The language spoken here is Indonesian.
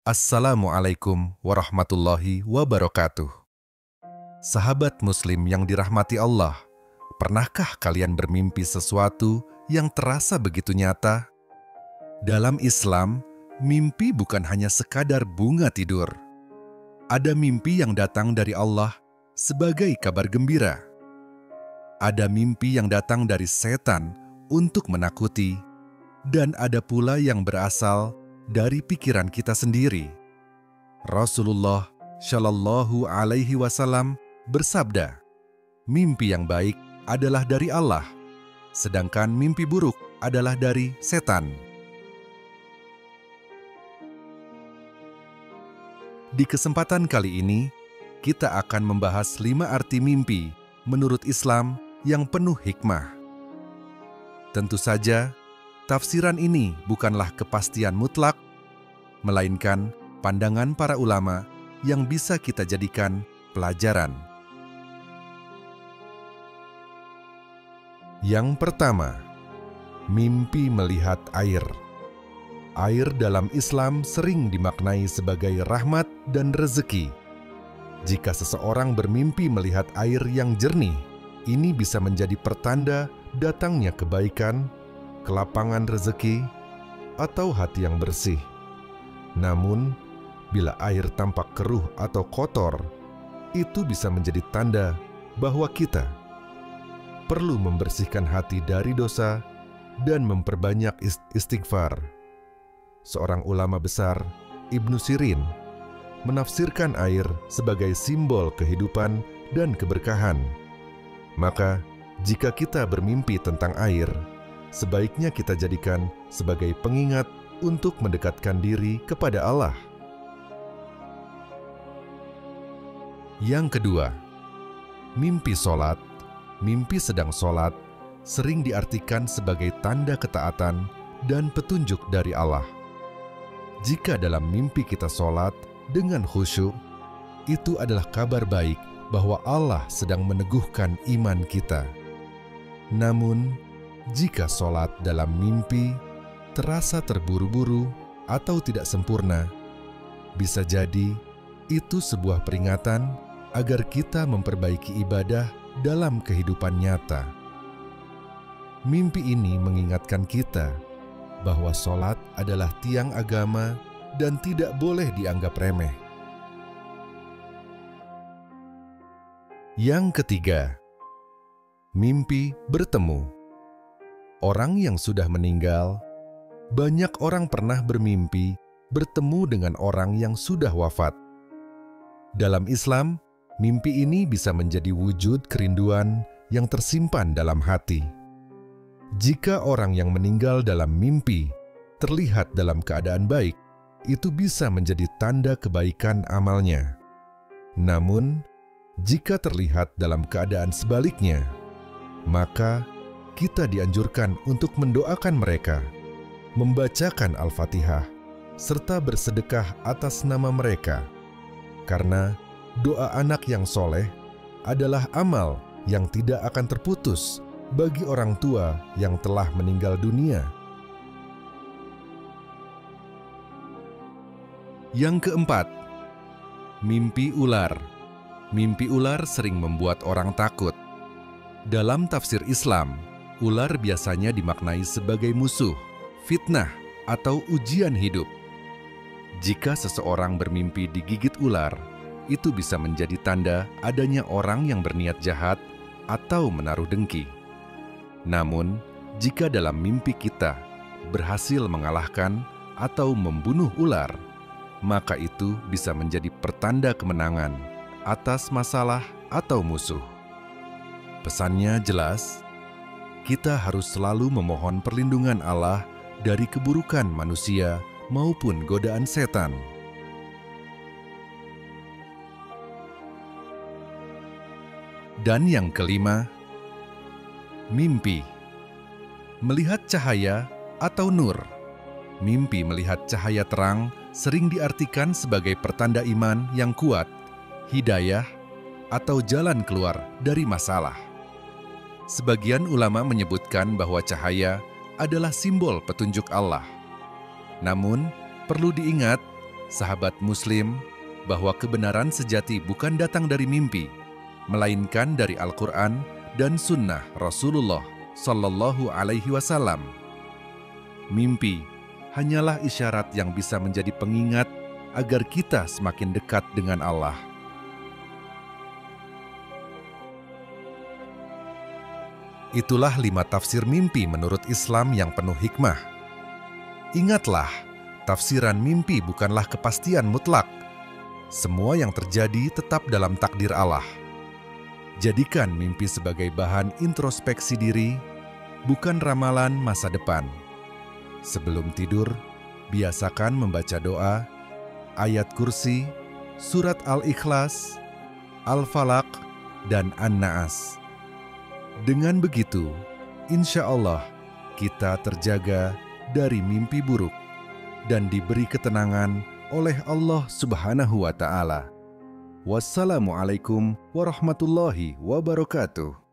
Assalamualaikum warahmatullahi wabarakatuh. Sahabat Muslim yang dirahmati Allah, pernahkah kalian bermimpi sesuatu yang terasa begitu nyata? Dalam Islam, mimpi bukan hanya sekadar bunga tidur. Ada mimpi yang datang dari Allah sebagai kabar gembira. Ada mimpi yang datang dari setan untuk menakuti, dan ada pula yang berasal dari pikiran kita sendiri. Rasulullah Shallallahu Alaihi Wasallam bersabda, mimpi yang baik adalah dari Allah, sedangkan mimpi buruk adalah dari setan. Di kesempatan kali ini, kita akan membahas 5 arti mimpi menurut Islam yang penuh hikmah. Tentu saja, tafsiran ini bukanlah kepastian mutlak, melainkan pandangan para ulama yang bisa kita jadikan pelajaran. Yang pertama, mimpi melihat air. Air dalam Islam sering dimaknai sebagai rahmat dan rezeki. Jika seseorang bermimpi melihat air yang jernih, ini bisa menjadi pertanda datangnya kebaikan, kelapangan rezeki, atau hati yang bersih. Namun, bila air tampak keruh atau kotor, itu bisa menjadi tanda bahwa kita perlu membersihkan hati dari dosa dan memperbanyak istighfar. Seorang ulama besar, Ibnu Sirin, menafsirkan air sebagai simbol kehidupan dan keberkahan. Maka, jika kita bermimpi tentang air, sebaiknya kita jadikan sebagai pengingat untuk mendekatkan diri kepada Allah. Yang kedua, mimpi sholat. Mimpi sedang sholat sering diartikan sebagai tanda ketaatan dan petunjuk dari Allah. Jika dalam mimpi kita sholat dengan khusyuk, itu adalah kabar baik bahwa Allah sedang meneguhkan iman kita. Namun, jika sholat dalam mimpi terasa terburu-buru atau tidak sempurna, bisa jadi itu sebuah peringatan agar kita memperbaiki ibadah dalam kehidupan nyata. Mimpi ini mengingatkan kita bahwa sholat adalah tiang agama dan tidak boleh dianggap remeh. Yang ketiga, mimpi bertemu. Orang yang sudah meninggal, banyak orang pernah bermimpi bertemu dengan orang yang sudah wafat. Dalam Islam, mimpi ini bisa menjadi wujud kerinduan yang tersimpan dalam hati. Jika orang yang meninggal dalam mimpi terlihat dalam keadaan baik, itu bisa menjadi tanda kebaikan amalnya. Namun, jika terlihat dalam keadaan sebaliknya, maka kita dianjurkan untuk mendoakan mereka, membacakan Al-Fatihah, serta bersedekah atas nama mereka. Karena doa anak yang soleh adalah amal yang tidak akan terputus bagi orang tua yang telah meninggal dunia. Yang keempat, mimpi ular. Mimpi ular sering membuat orang takut. Dalam tafsir Islam, ular biasanya dimaknai sebagai musuh, fitnah, atau ujian hidup. Jika seseorang bermimpi digigit ular, itu bisa menjadi tanda adanya orang yang berniat jahat atau menaruh dengki. Namun, jika dalam mimpi kita berhasil mengalahkan atau membunuh ular, maka itu bisa menjadi pertanda kemenangan atas masalah atau musuh. Pesannya jelas, kita harus selalu memohon perlindungan Allah dari keburukan manusia maupun godaan setan. Dan yang kelima, mimpi. Melihat cahaya atau nur. Mimpi melihat cahaya terang sering diartikan sebagai pertanda iman yang kuat, hidayah, atau jalan keluar dari masalah. Sebagian ulama menyebutkan bahwa cahaya adalah simbol petunjuk Allah. Namun, perlu diingat Sahabat Muslim, bahwa kebenaran sejati bukan datang dari mimpi, melainkan dari Al-Quran dan Sunnah Rasulullah Sallallahu Alaihi Wasallam. Mimpi hanyalah isyarat yang bisa menjadi pengingat agar kita semakin dekat dengan Allah. Itulah 5 tafsir mimpi menurut Islam yang penuh hikmah. Ingatlah, tafsiran mimpi bukanlah kepastian mutlak. Semua yang terjadi tetap dalam takdir Allah. Jadikan mimpi sebagai bahan introspeksi diri, bukan ramalan masa depan. Sebelum tidur, biasakan membaca doa, ayat kursi, surat Al-Ikhlas, Al-Falaq, dan An-Naas. Dengan begitu, insya Allah kita terjaga dari mimpi buruk dan diberi ketenangan oleh Allah Subhanahu wa Ta'ala. Wassalamualaikum warahmatullahi wabarakatuh.